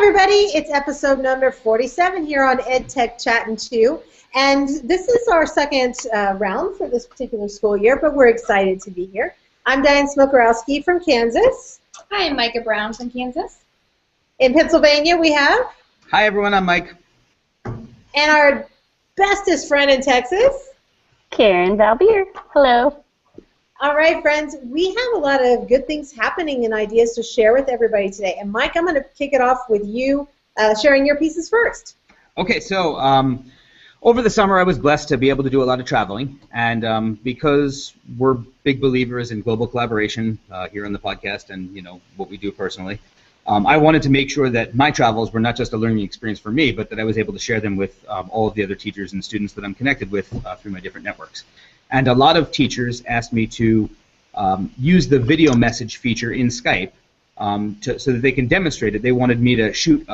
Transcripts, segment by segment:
everybody, it's episode number 47 here on ETCnC, and this is our second round for this particular school year, but we're excited to be here. I'm Diane Smokorowski from Kansas. Hi, I'm Micah Brown from Kansas. In Pennsylvania we have... Hi everyone, I'm Mike. And our bestest friend in Texas... Karen Valbier. Hello. All right, friends, we have a lot of good things happening and ideas to share with everybody today. And Mike, I'm going to kick it off with you sharing your pieces first. Okay, so over the summer I was blessed to be able to do a lot of traveling, and because we're big believers in global collaboration here on the podcast and what we do personally, I wanted to make sure that my travels were not just a learning experience for me, but that I was able to share them with all of the other teachers and students that I'm connected with through my different networks. And a lot of teachers asked me to use the video message feature in Skype so that they can demonstrate it. They wanted me to shoot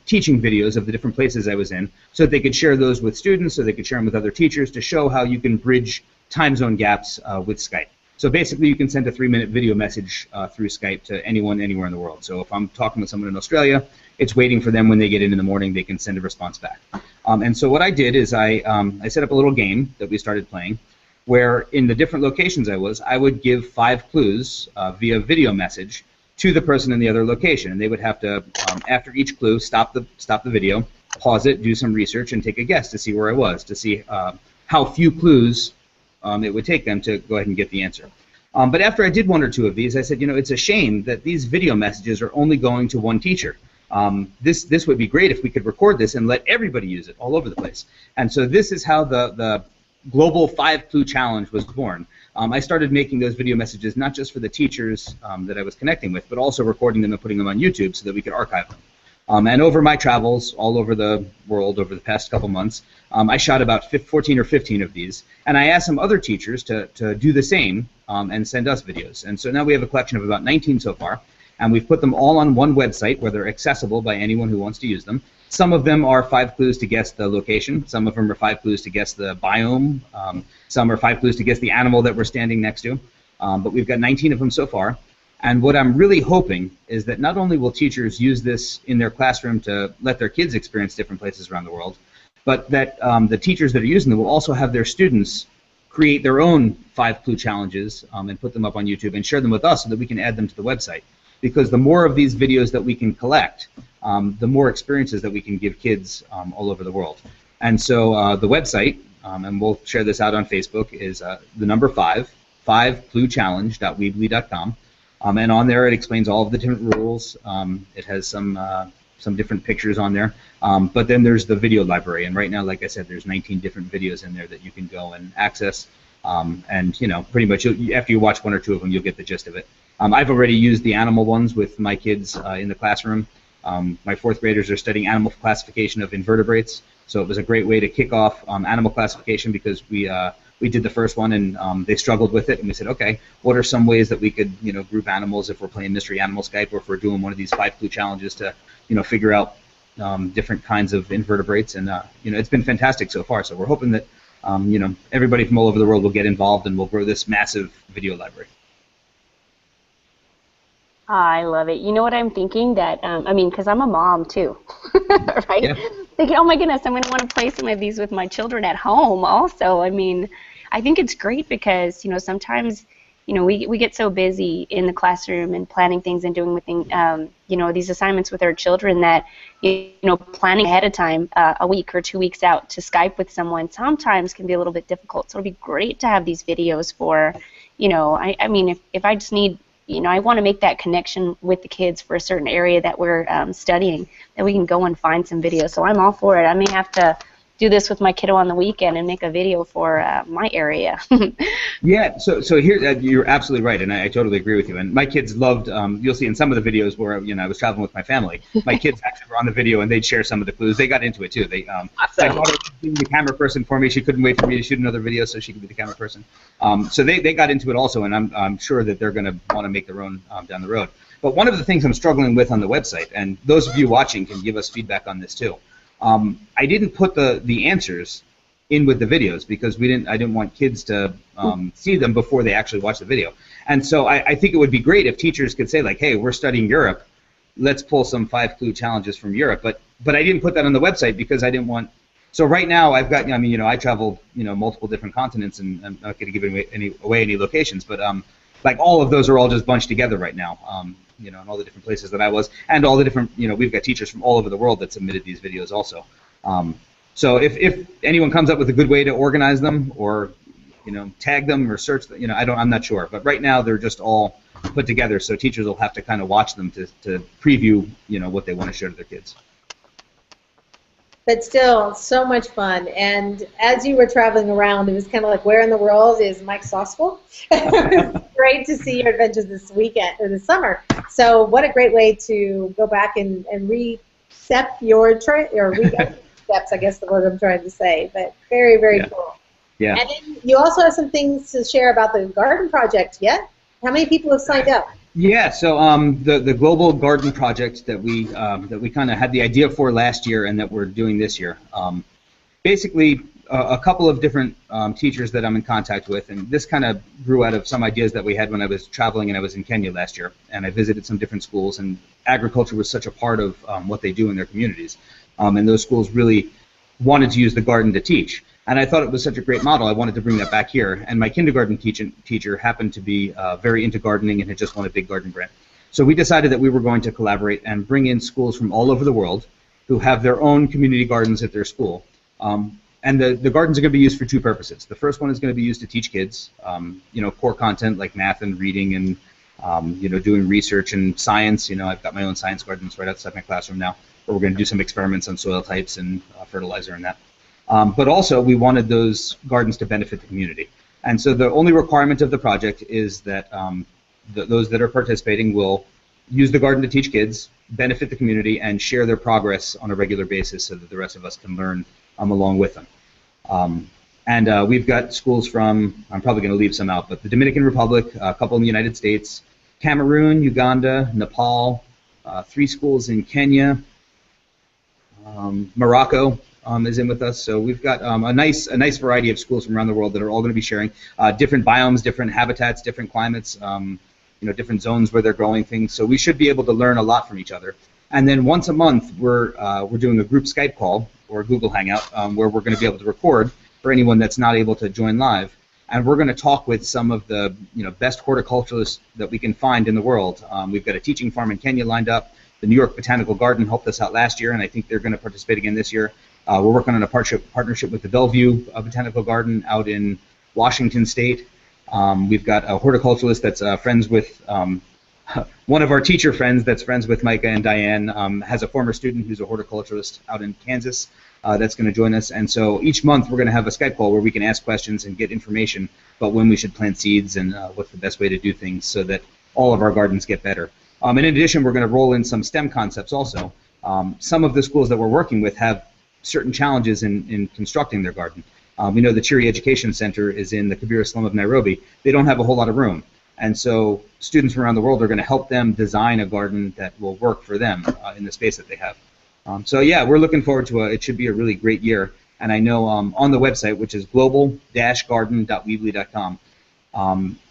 teaching videos of the different places I was in so that they could share those with students, so they could share them with other teachers to show how you can bridge time zone gaps with Skype. So basically you can send a 3-minute video message through Skype to anyone anywhere in the world. So if I'm talking with someone in Australia, it's waiting for them when they get in the morning, they can send a response back. And so what I did is I set up a little game that we started playing, where in the different locations I would give 5 clues via video message to the person in the other location, and they would have to, after each clue, stop the video, pause it, do some research, and take a guess to see where I was, to see how few clues it would take them to go ahead and get the answer. But after I did 1 or 2 of these, I said, it's a shame that these video messages are only going to one teacher. This would be great if we could record this and let everybody use it all over the place. And so this is how the Global 5-Clue Challenge was born. I started making those video messages not just for the teachers that I was connecting with, but also recording them and putting them on YouTube so that we could archive them. And over my travels all over the world over the past couple months, I shot about 14 or 15 of these, and I asked some other teachers to do the same and send us videos. And so now we have a collection of about 19 so far, and we've put them all on one website where they're accessible by anyone who wants to use them. Some of them are 5 clues to guess the location. Some of them are 5 clues to guess the biome. Some are 5 clues to guess the animal that we're standing next to. But we've got 19 of them so far. And what I'm really hoping is that not only will teachers use this in their classroom to let their kids experience different places around the world, but that the teachers that are using them will also have their students create their own 5-clue challenges and put them up on YouTube and share them with us so that we can add them to the website. Because the more of these videos that we can collect, the more experiences that we can give kids all over the world. And so the website, and we'll share this out on Facebook, is the number 5cluechallenge.weebly.com. And on there it explains all of the different rules. It has some different pictures on there. But then there's the video library, and right now, like I said, there's 19 different videos in there that you can go and access. And pretty much after you watch 1 or 2 of them, you'll get the gist of it. I've already used the animal ones with my kids in the classroom. My 4th graders are studying animal classification of invertebrates, so it was a great way to kick off animal classification because we did the first one and they struggled with it, and we said, okay, what are some ways that we could group animals if we're playing Mystery Animal Skype or if we're doing one of these 5-clue challenges to figure out different kinds of invertebrates, and it's been fantastic so far. So we're hoping that everybody from all over the world will get involved and we'll grow this massive video library. I love it. You know what I'm thinking? That because I'm a mom too, right? Yeah. Thinking, oh my goodness, I'm going to want to play some of these with my children at home. Also, I think it's great because sometimes we get so busy in the classroom and planning things and doing these assignments with our children that planning ahead of time, a week or 2 weeks out to Skype with someone sometimes can be a little bit difficult. So it'd be great to have these videos for if I just need. I want to make that connection with the kids for a certain area that we're studying, that we can go and find some videos. So I'm all for it. I may have to do this with my kiddo on the weekend and make a video for my area. Yeah, so here you're absolutely right, and I totally agree with you. And my kids loved, you'll see in some of the videos where I was traveling with my family, my kids actually were on the video and they'd share some of the clues. They got into it too. My daughter was being the camera person for me. She couldn't wait for me to shoot another video so she could be the camera person. So they got into it also, and I'm sure that they're going to want to make their own down the road. But one of the things I'm struggling with on the website, and those of you watching can give us feedback on this too, I didn't put the answers in with the videos because I didn't want kids to see them before they actually watch the video. And so I think it would be great if teachers could say, like, hey, we're studying Europe. let's pull some 5-clue challenges from Europe. But I didn't put that on the website because I didn't want. So right now I've got, I mean, I traveled, multiple different continents, and I'm not going to give away any locations, but like all of those are all just bunched together right now, in all the different places that I was, and all the different, we've got teachers from all over the world that submitted these videos also. So if anyone comes up with a good way to organize them, or tag them or search them, I'm not sure. But right now they're just all put together, so teachers will have to kind of watch them to preview, what they want to show to their kids. But still, so much fun. And as you were traveling around, it was kind of like, where in the world is Mike Sauceful? It was great to see your adventures this weekend or this summer. So what a great way to go back and reset your steps, I guess the word I'm trying to say. But very, very cool. Yeah. And then you also have some things to share about the garden project yet. How many people have signed up? Yeah, so the global garden project that we kind of had the idea for last year and that we're doing this year. Basically, a couple of different teachers that I'm in contact with, and this kind of grew out of some ideas that we had when I was traveling and I was in Kenya last year, and I visited some different schools, and agriculture was such a part of what they do in their communities, and those schools really wanted to use the garden to teach. And I thought it was such a great model, I wanted to bring that back here. And my kindergarten teacher happened to be very into gardening and had just won a big garden grant. So we decided that we were going to collaborate and bring in schools from all over the world who have their own community gardens at their school. And the gardens are going to be used for two purposes. The first one is going to be used to teach kids, core content like math and reading and, doing research and science. I've got my own science gardens right outside my classroom now, where we're going to do some experiments on soil types and fertilizer and that. But also, we wanted those gardens to benefit the community. And so the only requirement of the project is that those that are participating will use the garden to teach kids, benefit the community, and share their progress on a regular basis so that the rest of us can learn along with them. And we've got schools from, I'm probably going to leave some out, but the Dominican Republic, a couple in the United States, Cameroon, Uganda, Nepal, 3 schools in Kenya, Morocco is in with us. So we've got a nice variety of schools from around the world that are all going to be sharing different biomes, different habitats, different climates, different zones where they're growing things. So we should be able to learn a lot from each other. And then once a month, we're doing a group Skype call or a Google Hangout where we're going to be able to record for anyone that's not able to join live. And we're going to talk with some of the best horticulturalists that we can find in the world. We've got a teaching farm in Kenya lined up. The New York Botanical Garden helped us out last year, and I think they're going to participate again this year. We're working on a partnership with the Bellevue Botanical Garden out in Washington State. We've got a horticulturalist that's friends with one of our teacher friends that's friends with Micah and Diane, has a former student who's a horticulturalist out in Kansas that's going to join us. And so each month we're going to have a Skype call where we can ask questions and get information about when we should plant seeds and what's the best way to do things so that all of our gardens get better. And in addition, we're going to roll in some STEM concepts also. Some of the schools that we're working with have certain challenges in constructing their garden. We know the Chiri Education Center is in the Kibera slum of Nairobi. They don't have a whole lot of room. And so students from around the world are going to help them design a garden that will work for them in the space that they have. So yeah, we're looking forward to it should be a really great year. And I know on the website, which is global-garden.weebly.com,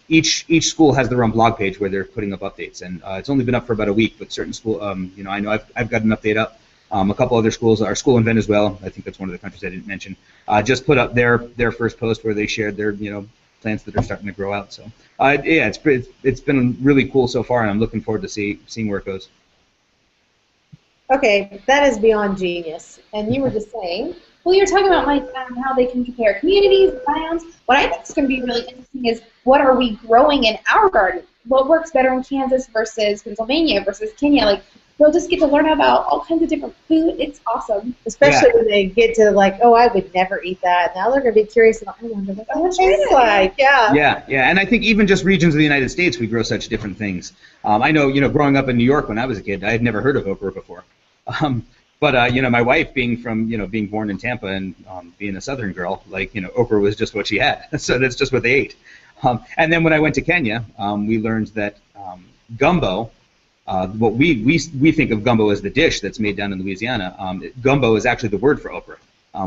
each school has their own blog page where they're putting up updates. And it's only been up for about a week, but certain schools, I know I've got an update up. A couple other schools, our school in Venezuela, I think that's one of the countries I didn't mention, just put up their first post where they shared their plants that are starting to grow out. So yeah, it's been really cool so far, and I'm looking forward to seeing where it goes. Okay, that is beyond genius. And you were just saying. Well, you're talking about like how they can compare communities, biomes. What I think is going to be really interesting is what are we growing in our garden? What works better in Kansas versus Pennsylvania versus Kenya? Like, they'll just get to learn about all kinds of different food. It's awesome. Especially when they get to like, oh, I would never eat that. Now they're going to be curious about, I wonder what that tastes like. Yeah. Yeah. And I think even just regions of the United States, we grow such different things. I know, growing up in New York when I was a kid, I had never heard of okra before. But my wife being from, being born in Tampa and being a Southern girl, like, okra was just what she had. So that's just what they ate. And then when I went to Kenya, we learned that gumbo, what we think of gumbo as the dish that's made down in Louisiana, gumbo is actually the word for okra.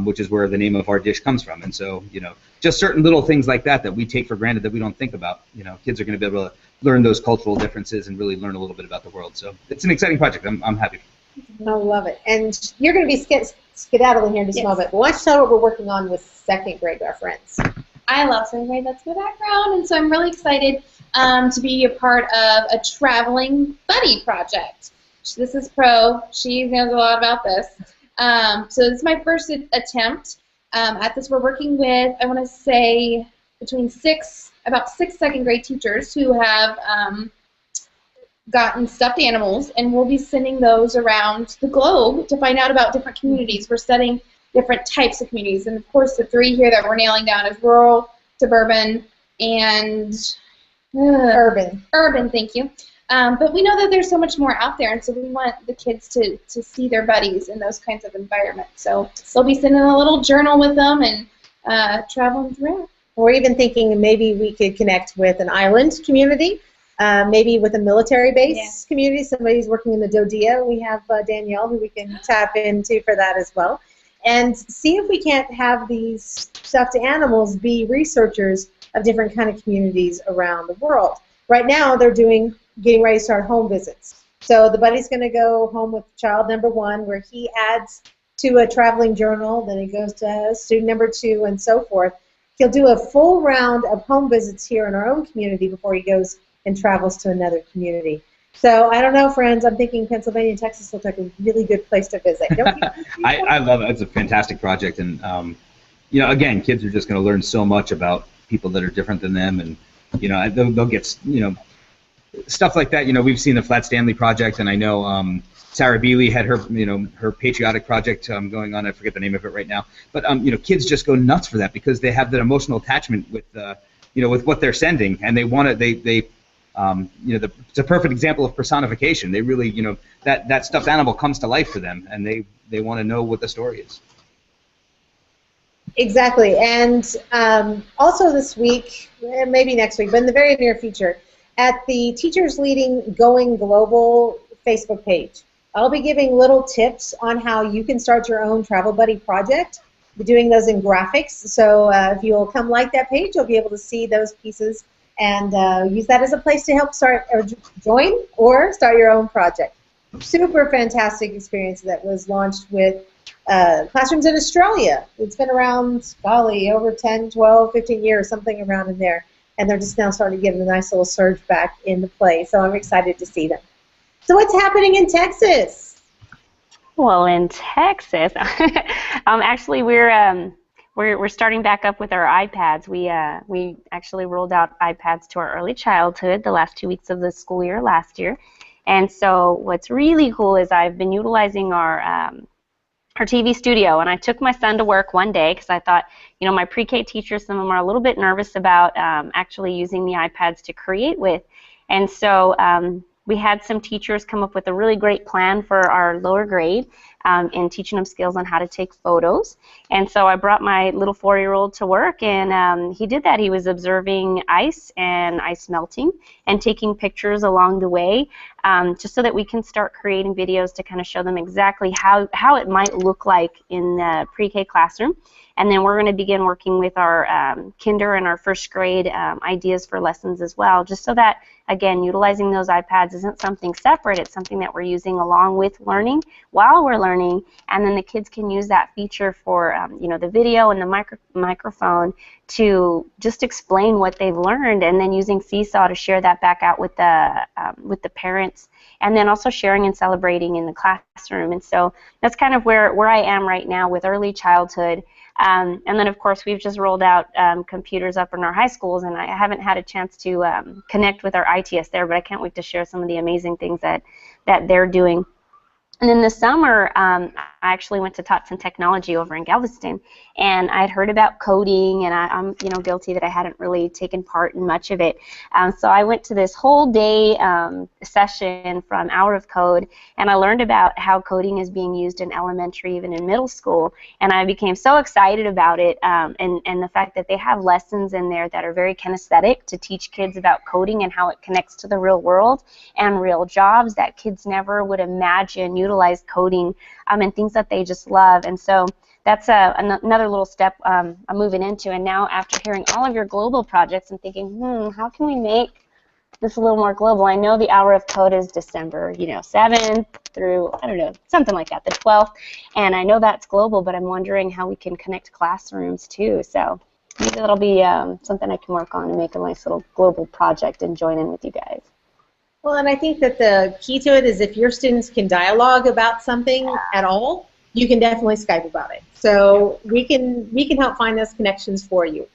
which is where the name of our dish comes from. And so, just certain little things like that we take for granted that we don't think about. Kids are going to be able to learn those cultural differences and really learn a little bit about the world. So it's an exciting project. I'm happy. I love it. And you're going to be skedaddling here in just a moment. But why don't you tell what we're working on with second grade, our friends? I love second grade. That's my background. And so I'm really excited to be a part of a traveling buddy project. This is Pro. She knows a lot about this. So this is my first attempt at this. We're working with, I want to say, about six second grade teachers who have gotten stuffed animals, and we'll be sending those around the globe to find out about different communities. We're studying different types of communities, and of course the three here that we're nailing down is rural, suburban, and urban. Urban, thank you. But we know that there's so much more out there, and so we want the kids to see their buddies in those kinds of environments. So they'll be sending a little journal with them and traveling through. We're even thinking maybe we could connect with an island community, maybe with a military base community. Somebody's working in the Dodea. We have Danielle who we can tap into for that as well. And see if we can't have these stuffed animals be researchers of different kind of communities around the world. Right now they're getting ready to start home visits. So the buddy's going to go home with child number 1, where he adds to a traveling journal, then he goes to student number 2, and so forth. He'll do a full round of home visits here in our own community before he goes and travels to another community. So I don't know, friends. I'm thinking Pennsylvania and Texas look like a really good place to visit. Don't you? I love it. It's a fantastic project, and again, kids are just going to learn so much about people that are different than them, and they'll get stuff like that. We've seen the Flat Stanley project, and I know Sarah Bealey had her her patriotic project going on. I forget the name of it right now, but kids just go nuts for that because they have that emotional attachment with with what they're sending, and they want it. It's a perfect example of personification. They really, that stuffed animal comes to life for them, and they want to know what the story is. Exactly, and also this week, maybe next week, but in the very near future, at the Teachers Leading Going Global Facebook page, I'll be giving little tips on how you can start your own travel buddy project. We're doing those in graphics, so if you'll come like that page, you'll be able to see those pieces and use that as a place to help start or join or start your own project. Super fantastic experience that was launched with classrooms in Australia. It's been around, golly, over 10, 12, 15 years, something around in there. And they're just now starting to get a nice little surge back into play. So I'm excited to see them. So what's happening in Texas? Well, in Texas, actually we're starting back up with our iPads. We actually rolled out iPads to our early childhood the last 2 weeks of the school year last year. And so what's really cool is I've been utilizing our TV studio, and I took my son to work one day because I thought, my pre-K teachers, some of them are a little bit nervous about actually using the iPads to create with. And so we had some teachers come up with a really great plan for our lower grade in teaching them skills on how to take photos. And so I brought my little 4-year-old to work, and he did that. He was observing ice and ice melting and taking pictures along the way, just so that we can start creating videos to kind of show them exactly how it might look like in the pre-K classroom. And then we're going to begin working with our kinder and our first grade ideas for lessons as well, just so that, again, utilizing those iPads isn't something separate. It's something that we're using along with learning while we're learning, and then the kids can use that feature for the video and the microphone to just explain what they've learned, and then using Seesaw to share that back out with the parents, and then also sharing and celebrating in the classroom. And so that's kind of where I am right now with early childhood. And then, of course, we've just rolled out computers up in our high schools, and I haven't had a chance to connect with our ITS there, but I can't wait to share some of the amazing things that they're doing. And in the summer, I actually went to Tots and Technology over in Galveston, and I'd heard about coding, and I'm guilty that I hadn't really taken part in much of it. So I went to this whole day session from Hour of Code, and I learned about how coding is being used in elementary, even in middle school, and I became so excited about it, and the fact that they have lessons in there that are very kinesthetic to teach kids about coding and how it connects to the real world and real jobs that kids never would imagine utilize coding, and things things that they just love. And so that's another little step I'm moving into. And now after hearing all of your global projects, I'm thinking, how can we make this a little more global? I know the Hour of Code is December, 7th through, I don't know, something like that, the 12th. And I know that's global, but I'm wondering how we can connect classrooms too. So maybe that'll be something I can work on and make a nice little global project and join in with you guys. Well, and I think that the key to it is if your students can dialogue about something at all, you can definitely Skype about it. So we can help find those connections for you.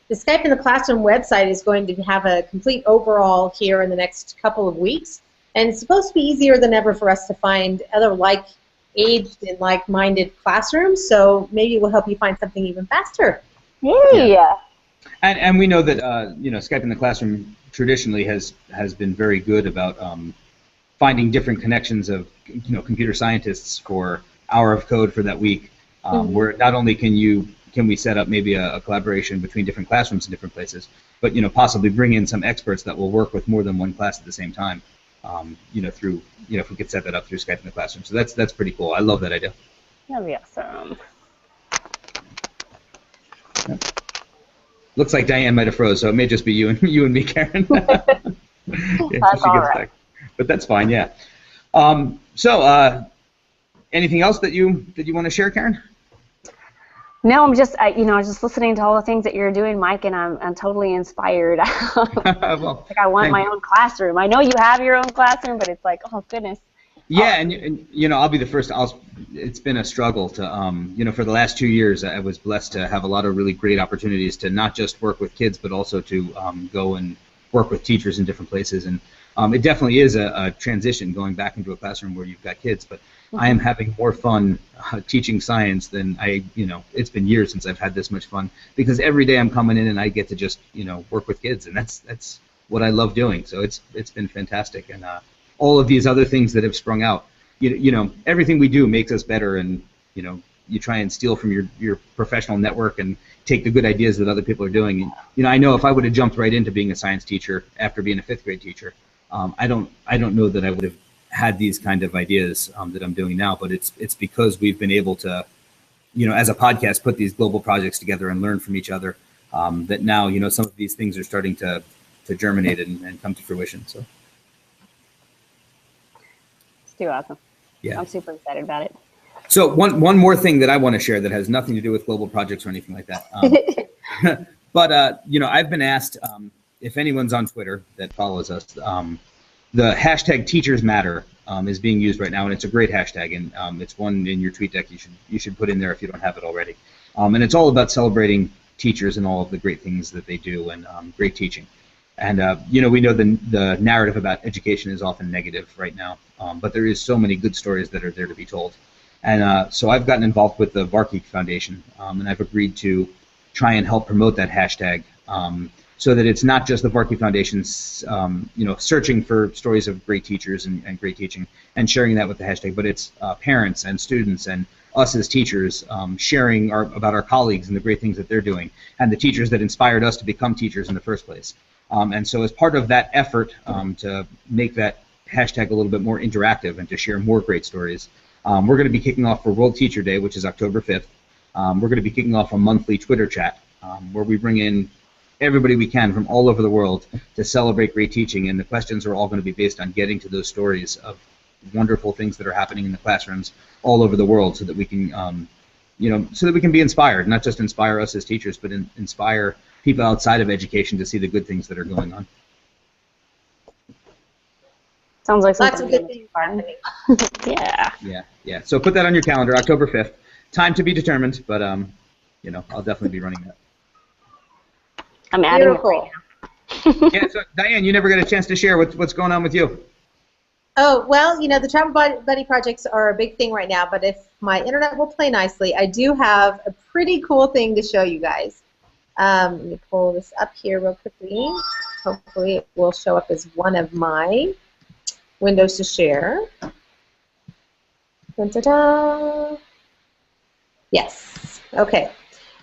The Skype in the Classroom website is going to have a complete overhaul here in the next couple of weeks, and it's supposed to be easier than ever for us to find other like-aged and like-minded classrooms, so maybe we'll help you find something even faster. Yeah. And we know that Skype in the Classroom traditionally has been very good about finding different connections of computer scientists for Hour of Code for that week, where not only can we set up maybe a collaboration between different classrooms in different places, but possibly bring in some experts that will work with more than one class at the same time. Through if we could set that up through Skype in the Classroom. So that's pretty cool. I love that idea. That'd be awesome. Yeah. Looks like Diane might have froze, so it may just be you and me, Karen. That's all right. But that's fine. Yeah. Anything else that you want to share, Karen? No, I'm just, I was just listening to all the things that you're doing, Mike, and I'm totally inspired. Well, I want my own classroom. I know you have your own classroom, but it's like, oh goodness. Yeah, and I'll be the first. It's been a struggle to, for the last 2 years, I was blessed to have a lot of really great opportunities to not just work with kids, but also to go and work with teachers in different places. And it definitely is a transition going back into a classroom where you've got kids, but I am having more fun teaching science than it's been years since I've had this much fun, because every day I'm coming in and I get to just, work with kids, and that's what I love doing. So it's been fantastic. And all of these other things that have sprung out, everything we do makes us better, and, you try and steal from your professional network and take the good ideas that other people are doing. And, I know if I would have jumped right into being a science teacher after being a 5th grade teacher, I don't know that I would have had these kind of ideas that I'm doing now, but it's because we've been able to, as a podcast, put these global projects together and learn from each other, that now, some of these things are starting to germinate and come to fruition. So It's too awesome. Yeah. I'm super excited about it. So one more thing that I want to share that has nothing to do with global projects or anything like that. But I've been asked if anyone's on Twitter that follows us, the hashtag Teachers Matter is being used right now, and it's a great hashtag, and it's one in your tweet deck you should put in there if you don't have it already. And it's all about celebrating teachers and all of the great things that they do, and great teaching. And we know the narrative about education is often negative right now, but there is so many good stories that are there to be told. And so I've gotten involved with the Varkey Foundation, and I've agreed to try and help promote that hashtag, so that it's not just the Varkey Foundation's, searching for stories of great teachers and great teaching and sharing that with the hashtag, but it's parents and students and us as teachers sharing about our colleagues and the great things that they're doing, and the teachers that inspired us to become teachers in the first place. And so as part of that effort to make that hashtag a little bit more interactive and to share more great stories, we're going to be kicking off for World Teacher Day, which is October 5th. We're going to be kicking off a monthly Twitter chat where we bring in everybody we can from all over the world to celebrate great teaching, and the questions are all going to be based on getting to those stories of wonderful things that are happening in the classrooms all over the world, so that we can, so that we can be inspired, not just inspire us as teachers, but inspire people outside of education to see the good things that are going on. Sounds like lots of good things happening. Yeah. So put that on your calendar, October 5th. Time to be determined, but I'll definitely be running that. I'm adding it Beautiful. right now. Yeah, so Diane, you never got a chance to share what's going on with you. Oh, well, the Travel Buddy projects are a big thing right now, but if my internet will play nicely, I do have a pretty cool thing to show you guys. Let me pull this up here real quickly. Hopefully it will show up as one of my windows to share. Dun-da-da. Yes. Okay.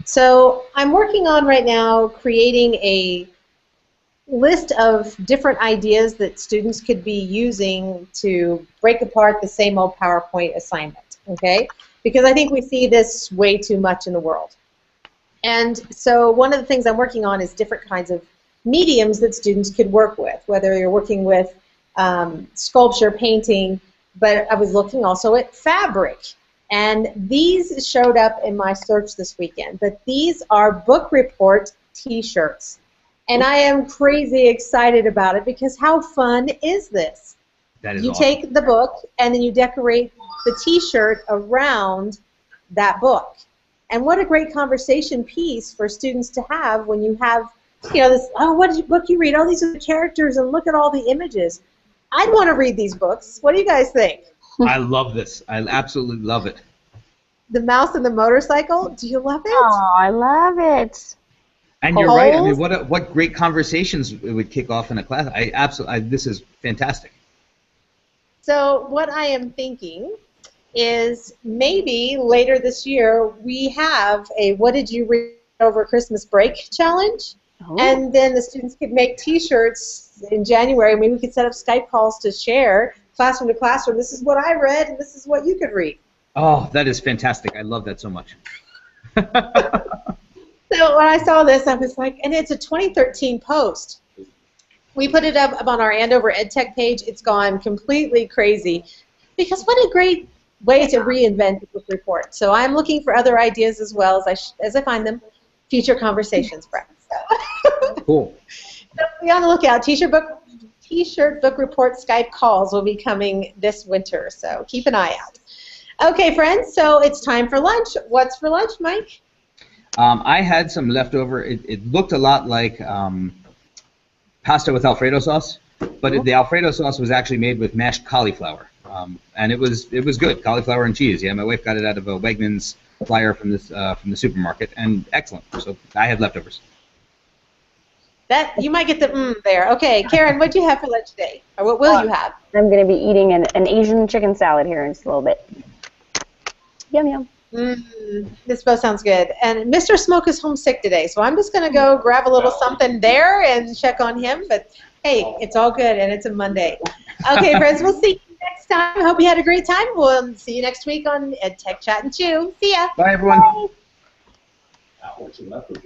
So I'm working on right now creating a list of different ideas that students could be using to break apart the same old PowerPoint assignment, okay? Because I think we see this way too much in the world. And so one of the things I'm working on is different kinds of mediums that students could work with, whether you're working with sculpture, painting, but I was looking also at fabric. And these showed up in my search this weekend. But these are book report t-shirts. And I am crazy excited about it because how fun is this? That is you awesome. take the book and then you decorate the t-shirt around that book. And what a great conversation piece for students to have when you have, you know, this, oh, what book you read? Oh, these are the characters and look at all the images. I'd want to read these books. What do you guys think? I love this. I absolutely love it. The Mouse and the Motorcycle. Do you love it? Oh, I love it. And you're right. I mean, what great conversations it would kick off in a class. This is fantastic. So what I am thinking is maybe later this year we have a What Did You Read Over Christmas Break challenge. Oh. And then the students could make t-shirts in January. Maybe we could set up Skype calls to share classroom to classroom. This is what I read and this is what you could read. Oh, that is fantastic. I love that so much. So when I saw this, I was like, and it's a 2013 post. We put it up on our Andover EdTech page. It's gone completely crazy because what a great way to reinvent the book report. So I'm looking for other ideas as well as I find them. Future conversations, friends. So. Cool. So be on the lookout. T-shirt book report Skype calls will be coming this winter. So keep an eye out. Okay, friends. So it's time for lunch. What's for lunch, Mike? I had some leftover. It looked a lot like pasta with Alfredo sauce, but the Alfredo sauce was actually made with mashed cauliflower, and it was good. Cauliflower and cheese. Yeah, my wife got it out of a Wegmans flyer from the supermarket, and excellent. So I had leftovers. That you might get the there. Okay, Karen, what do you have for lunch today, or what will you have? I'm going to be eating an Asian chicken salad here in just a little bit. Yum, yum. This both sounds good. And Mr. Smoke is homesick today, so I'm just going to go grab a little something there and check on him. But, hey, it's all good, and it's a Monday. Okay, friends, we'll see you next time. Hope you had a great time. We'll see you next week on EdTech Chat and Chew. See ya. Bye, everyone. Bye.